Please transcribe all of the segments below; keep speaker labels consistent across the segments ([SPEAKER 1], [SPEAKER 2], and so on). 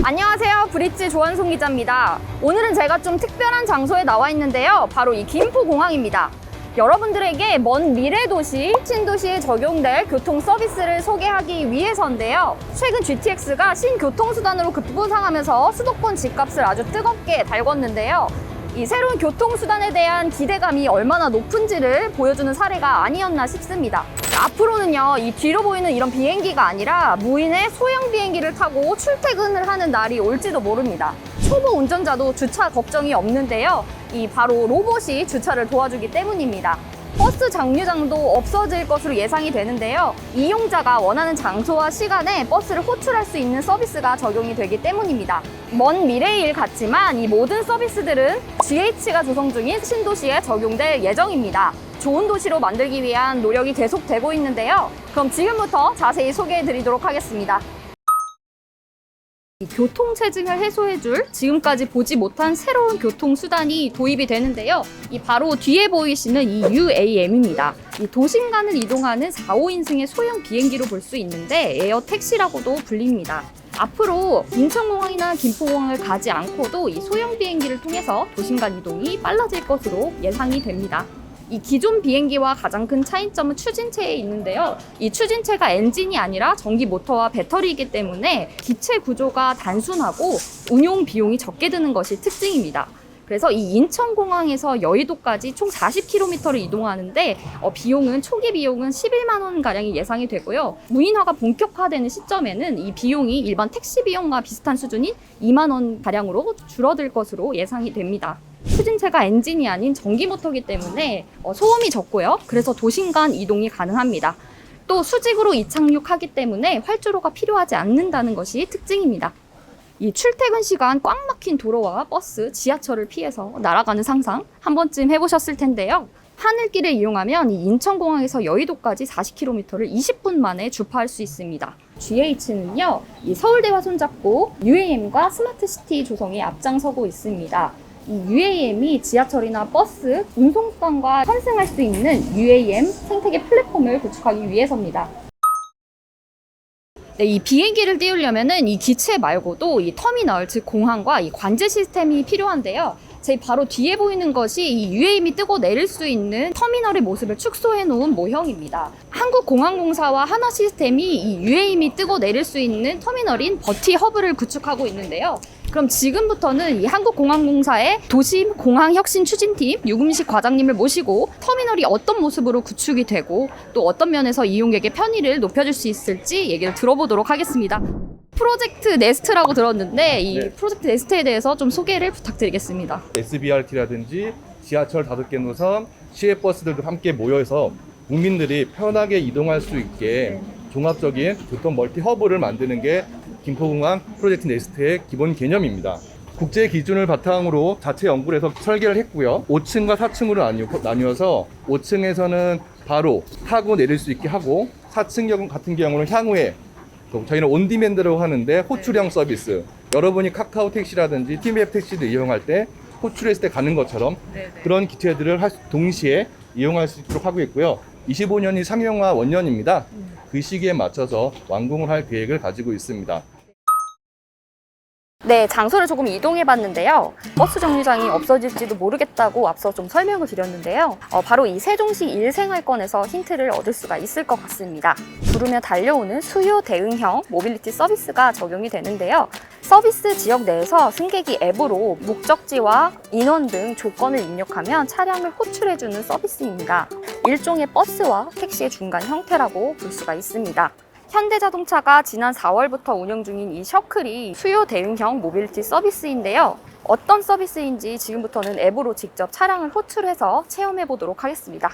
[SPEAKER 1] 안녕하세요. 브릿지 조한송 기자입니다. 오늘은 제가 좀 특별한 장소에 나와 있는데요. 바로 이 김포공항입니다. 여러분들에게 먼 미래 도시, 신도시에 적용될 교통 서비스를 소개하기 위해서인데요. 최근 GTX가 신교통수단으로 급부상하면서 수도권 집값을 아주 뜨겁게 달궜는데요. 이 새로운 교통수단에 대한 기대감이 얼마나 높은지를 보여주는 사례가 아니었나 싶습니다. 앞으로는요, 이 뒤로 보이는 이런 비행기가 아니라 무인의 소형 비행기를 타고 출퇴근을 하는 날이 올지도 모릅니다. 초보 운전자도 주차 걱정이 없는데요. 이 바로 로봇이 주차를 도와주기 때문입니다. 버스 정류장도 없어질 것으로 예상이 되는데요. 이용자가 원하는 장소와 시간에 버스를 호출할 수 있는 서비스가 적용이 되기 때문입니다. 먼 미래의 일 같지만 이 모든 서비스들은 GH가 조성 중인 신도시에 적용될 예정입니다. 좋은 도시로 만들기 위한 노력이 계속되고 있는데요. 그럼 지금부터 자세히 소개해 드리도록 하겠습니다. 교통체증을 해소해줄 지금까지 보지 못한 새로운 교통수단이 도입이 되는데요. 이 바로 뒤에 보이시는 이 UAM입니다. 이 도심 간을 이동하는 4, 5인승의 소형 비행기로 볼 수 있는데 에어택시라고도 불립니다. 앞으로 인천공항이나 김포공항을 가지 않고도 이 소형 비행기를 통해서 도심 간 이동이 빨라질 것으로 예상이 됩니다. 이 기존 비행기와 가장 큰 차이점은 추진체에 있는데요. 이 추진체가 엔진이 아니라 전기 모터와 배터리이기 때문에 기체 구조가 단순하고 운용 비용이 적게 드는 것이 특징입니다. 그래서 이 인천공항에서 여의도까지 총 40km를 이동하는데 비용은 초기 비용은 11만 원 가량이 예상이 되고요. 무인화가 본격화되는 시점에는 이 비용이 일반 택시 비용과 비슷한 수준인 2만 원 가량으로 줄어들 것으로 예상이 됩니다. 추진체가 엔진이 아닌 전기 모터이기 때문에 소음이 적고요. 그래서 도심 간 이동이 가능합니다. 또 수직으로 이착륙하기 때문에 활주로가 필요하지 않는다는 것이 특징입니다. 이 출퇴근 시간 꽉 막힌 도로와 버스, 지하철을 피해서 날아가는 상상 한 번쯤 해보셨을 텐데요. 하늘길을 이용하면 이 인천공항에서 여의도까지 40km를 20분 만에 주파할 수 있습니다. GH는요, 이 서울대와 손잡고 UAM과 스마트시티 조성에 앞장서고 있습니다. 이 UAM이 지하철이나 버스, 운송수단과 환승할 수 있는 UAM 생태계 플랫폼을 구축하기 위해서입니다. 네, 이 비행기를 띄우려면은 이 기체 말고도 이 터미널, 즉 공항과 이 관제 시스템이 필요한데요. 제 바로 뒤에 보이는 것이 이 UAM이 뜨고 내릴 수 있는 터미널의 모습을 축소해 놓은 모형입니다. 한국공항공사와 하나시스템이 이 UAM이 뜨고 내릴 수 있는 터미널인 버티 허브를 구축하고 있는데요. 그럼 지금부터는 이 한국공항공사의 도심 공항혁신 추진팀 유금식 과장님을 모시고 터미널이 어떤 모습으로 구축이 되고 또 어떤 면에서 이용객의 편의를 높여줄 수 있을지 얘기를 들어보도록 하겠습니다. 프로젝트 네스트라고 들었는데 이 프로젝트 네스트에 대해서 좀 소개를 부탁드리겠습니다.
[SPEAKER 2] SBRT라든지 지하철 5개 노선, 시외버스들도 함께 모여서 국민들이 편하게 이동할 수 있게 종합적인 교통 멀티 허브를 만드는 게 김포공항 프로젝트 네스트의 기본 개념입니다. 국제 기준을 바탕으로 자체 연구를 해서 설계를 했고요. 5층과 4층으로 나뉘어서 5층에서는 바로 타고 내릴 수 있게 하고 4층 같은 경우는 향후에 저희는 온디맨드라고 하는데 호출형 서비스, 여러분이 카카오 택시라든지 TMF 택시를 이용할 때 호출했을 때 가는 것처럼 그런 기체들을 동시에 이용할 수 있도록 하고 있고요. 25년이 상용화 원년입니다. 그 시기에 맞춰서 완공을 할 계획을 가지고 있습니다.
[SPEAKER 1] 네, 장소를 조금 이동해 봤는데요. 버스 정류장이 없어질지도 모르겠다고 앞서 좀 설명을 드렸는데요. 바로 이 세종시 일생활권에서 힌트를 얻을 수가 있을 것 같습니다. 부르며 달려오는 수요 대응형 모빌리티 서비스가 적용이 되는데요. 서비스 지역 내에서 승객이 앱으로 목적지와 인원 등 조건을 입력하면 차량을 호출해주는 서비스입니다. 일종의 버스와 택시의 중간 형태라고 볼 수가 있습니다. 현대자동차가 지난 4월부터 운영 중인 이 셔클이 수요 대응형 모빌리티 서비스인데요. 어떤 서비스인지 지금부터는 앱으로 직접 차량을 호출해서 체험해 보도록 하겠습니다.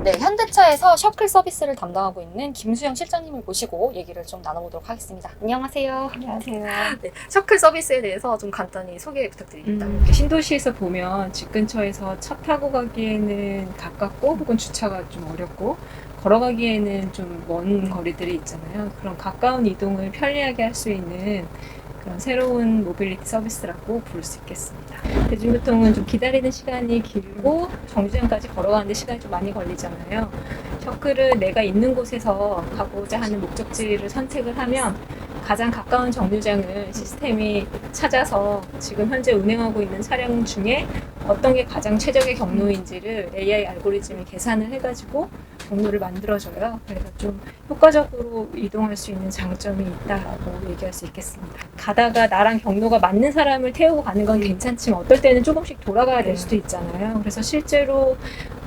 [SPEAKER 1] 네, 현대차에서 셔클 서비스를 담당하고 있는 김수영 실장님을 모시고 얘기를 좀 나눠보도록 하겠습니다. 안녕하세요.
[SPEAKER 3] 안녕하세요.
[SPEAKER 1] 네, 셔클 서비스에 대해서 좀 간단히 소개 부탁드립니다.
[SPEAKER 3] 신도시에서 보면 집 근처에서 차 타고 가기에는 가깝고 혹은 주차가 좀 어렵고 걸어가기에는 좀 먼 거리들이 있잖아요. 그런 가까운 이동을 편리하게 할 수 있는 그런 새로운 모빌리티 서비스라고 부를 수 있겠습니다. 대중교통은 좀 기다리는 시간이 길고 정류장까지 걸어가는데 시간이 좀 많이 걸리잖아요. 셔클은 내가 있는 곳에서 가고자 하는 목적지를 선택을 하면 가장 가까운 정류장을 시스템이 찾아서 지금 현재 운행하고 있는 차량 중에 어떤 게 가장 최적의 경로인지를 AI 알고리즘이 계산을 해가지고 경로를 만들어줘요. 그래서 좀 효과적으로 이동할 수 있는 장점이 있다라고 얘기할 수 있겠습니다. 가다가 나랑 경로가 맞는 사람을 태우고 가는 건 괜찮지만 어떨 때는 조금씩 돌아가야 될 수도 있잖아요. 그래서 실제로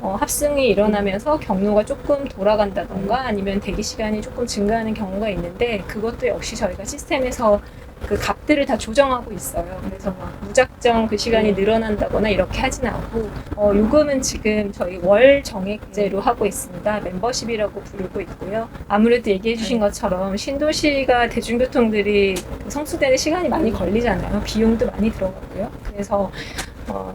[SPEAKER 3] 합승이 일어나면서 경로가 조금 돌아간다던가 아니면 대기 시간이 조금 증가하는 경우가 있는데 그것도 역시 저희가 시스템에서 그 값들을 다 조정하고 있어요. 그래서 막 무작정 그 시간이 늘어난다거나 이렇게 하진 않고 요금은 지금 저희 월 정액제로 하고 있습니다. 멤버십이라고 부르고 있고요. 아무래도 얘기해 주신 것처럼 신도시가 대중교통들이 성수되는 시간이 많이 걸리잖아요. 비용도 많이 들어가고요. 그래서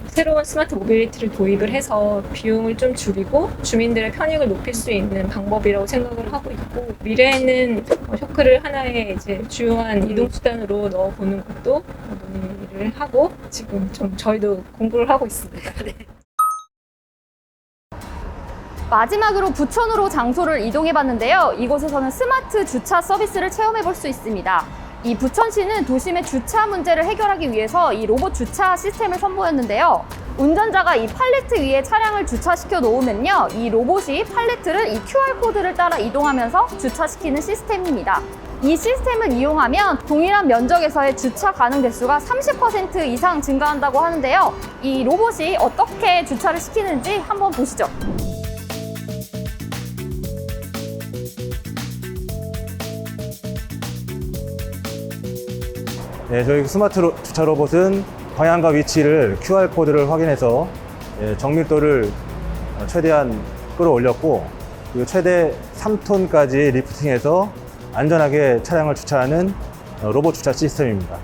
[SPEAKER 3] 새로운 스마트 모빌리티를 도입을 해서 비용을 좀 줄이고 주민들의 편익을 높일 수 있는 방법이라고 생각을 하고 있고 미래에는 셔클을 하나의 이제 주요한 이동수단으로 넣어보는 것도 논의를 하고 지금 좀 저희도 공부를 하고 있습니다. 네.
[SPEAKER 1] 마지막으로 부천으로 장소를 이동해봤는데요. 이곳에서는 스마트 주차 서비스를 체험해볼 수 있습니다. 이 부천시는 도심의 주차 문제를 해결하기 위해서 이 로봇 주차 시스템을 선보였는데요. 운전자가 이 팔레트 위에 차량을 주차시켜 놓으면요. 이 로봇이 팔레트를 이 QR코드를 따라 이동하면서 주차시키는 시스템입니다. 이 시스템을 이용하면 동일한 면적에서의 주차 가능 대수가 30% 이상 증가한다고 하는데요. 이 로봇이 어떻게 주차를 시키는지 한번 보시죠.
[SPEAKER 4] 네, 저희 스마트 주차 로봇은 방향과 위치를 QR코드를 확인해서 정밀도를 최대한 끌어올렸고 그리고 최대 3톤까지 리프팅해서 안전하게 차량을 주차하는 로봇 주차 시스템입니다.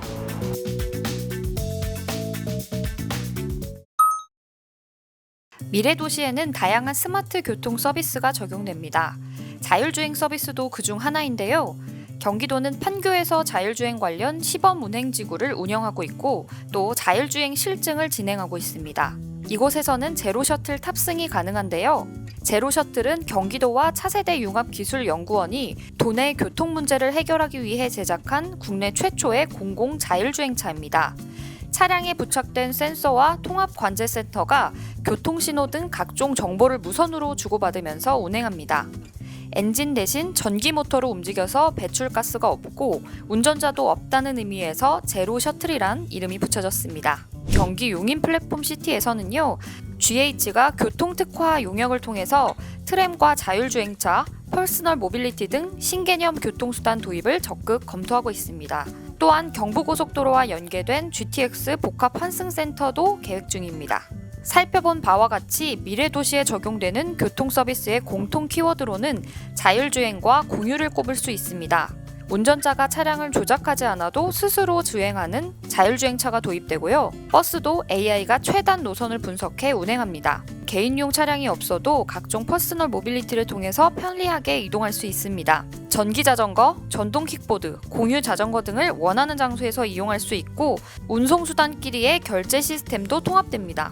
[SPEAKER 5] 미래도시에는 다양한 스마트 교통 서비스가 적용됩니다. 자율주행 서비스도 그중 하나인데요. 경기도는 판교에서 자율주행 관련 시범 운행지구를 운영하고 있고 또 자율주행 실증을 진행하고 있습니다. 이곳에서는 제로셔틀 탑승이 가능한데요. 제로셔틀은 경기도와 차세대 융합기술연구원이 도내 교통 문제를 해결하기 위해 제작한 국내 최초의 공공 자율주행차입니다. 차량에 부착된 센서와 통합관제센터가 교통신호 등 각종 정보를 무선으로 주고받으면서 운행합니다. 엔진 대신 전기 모터로 움직여서 배출가스가 없고 운전자도 없다는 의미에서 제로 셔틀이란 이름이 붙여졌습니다. 경기 용인 플랫폼 시티에서는요, GH가 교통특화 용역을 통해서 트램과 자율주행차, 퍼스널 모빌리티 등 신개념 교통수단 도입을 적극 검토하고 있습니다. 또한 경부고속도로와 연계된 GTX 복합 환승센터도 계획 중입니다. 살펴본 바와 같이 미래도시에 적용되는 교통서비스의 공통 키워드로는 자율주행과 공유를 꼽을 수 있습니다. 운전자가 차량을 조작하지 않아도 스스로 주행하는 자율주행차가 도입되고요. 버스도 AI가 최단 노선을 분석해 운행합니다. 개인용 차량이 없어도 각종 퍼스널 모빌리티를 통해서 편리하게 이동할 수 있습니다. 전기자전거, 전동 킥보드, 공유 자전거 등을 원하는 장소에서 이용할 수 있고 운송수단끼리의 결제 시스템도 통합됩니다.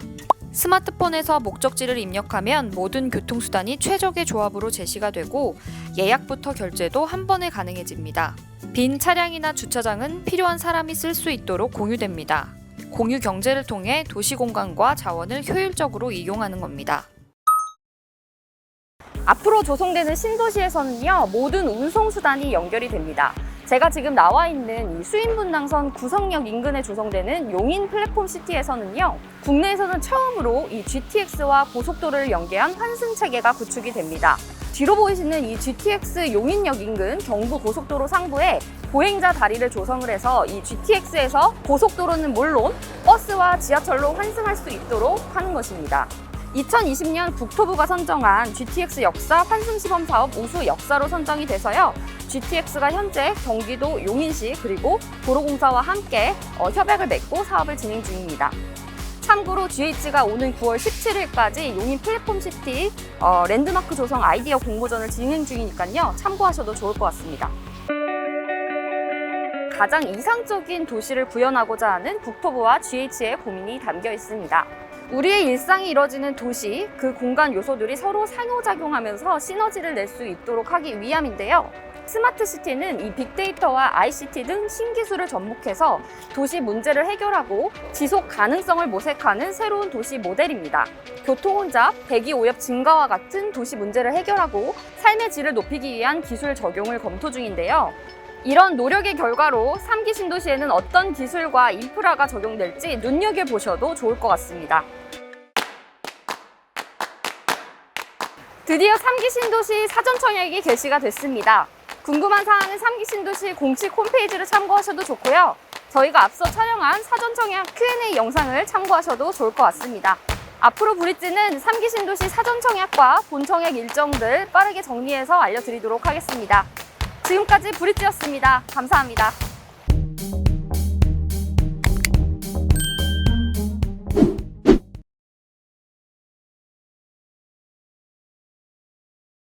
[SPEAKER 5] 스마트폰에서 목적지를 입력하면 모든 교통수단이 최적의 조합으로 제시가 되고 예약부터 결제도 한 번에 가능해집니다. 빈 차량이나 주차장은 필요한 사람이 쓸 수 있도록 공유됩니다. 공유 경제를 통해 도시 공간과 자원을 효율적으로 이용하는 겁니다.
[SPEAKER 1] 앞으로 조성되는 신도시에서는요, 모든 운송수단이 연결이 됩니다. 제가 지금 나와 있는 이 수인분당선 구성역 인근에 조성되는 용인 플랫폼 시티에서는요, 국내에서는 처음으로 이 GTX와 고속도로를 연계한 환승 체계가 구축이 됩니다. 뒤로 보이시는 이 GTX 용인역 인근 경부고속도로 상부에 보행자 다리를 조성을 해서 이 GTX에서 고속도로는 물론 버스와 지하철로 환승할 수 있도록 하는 것입니다. 2020년 국토부가 선정한 GTX 역사 환승시범 사업 우수 역사로 선정이 돼서요. GTX가 현재 경기도 용인시 그리고 도로공사와 함께 협약을 맺고 사업을 진행 중입니다. 참고로 GH가 오는 9월 17일까지 용인 플랫폼시티 랜드마크 조성 아이디어 공모전을 진행 중이니까요. 참고하셔도 좋을 것 같습니다. 가장 이상적인 도시를 구현하고자 하는 국토부와 GH의 고민이 담겨 있습니다. 우리의 일상이 이뤄지는 도시, 그 공간 요소들이 서로 상호작용하면서 시너지를 낼 수 있도록 하기 위함인데요. 스마트시티는 이 빅데이터와 ICT 등 신기술을 접목해서 도시 문제를 해결하고 지속 가능성을 모색하는 새로운 도시 모델입니다. 교통혼잡, 대기오염 증가와 같은 도시 문제를 해결하고 삶의 질을 높이기 위한 기술 적용을 검토 중인데요. 이런 노력의 결과로 3기 신도시에는 어떤 기술과 인프라가 적용될지 눈여겨보셔도 좋을 것 같습니다. 드디어 3기 신도시 사전 청약이 개시가 됐습니다. 궁금한 사항은 3기 신도시 공식 홈페이지를 참고하셔도 좋고요. 저희가 앞서 촬영한 사전 청약 Q&A 영상을 참고하셔도 좋을 것 같습니다. 앞으로 브릿지는 3기 신도시 사전 청약과 본 청약 일정들 빠르게 정리해서 알려드리도록 하겠습니다. 지금까지 브릿지였습니다. 감사합니다.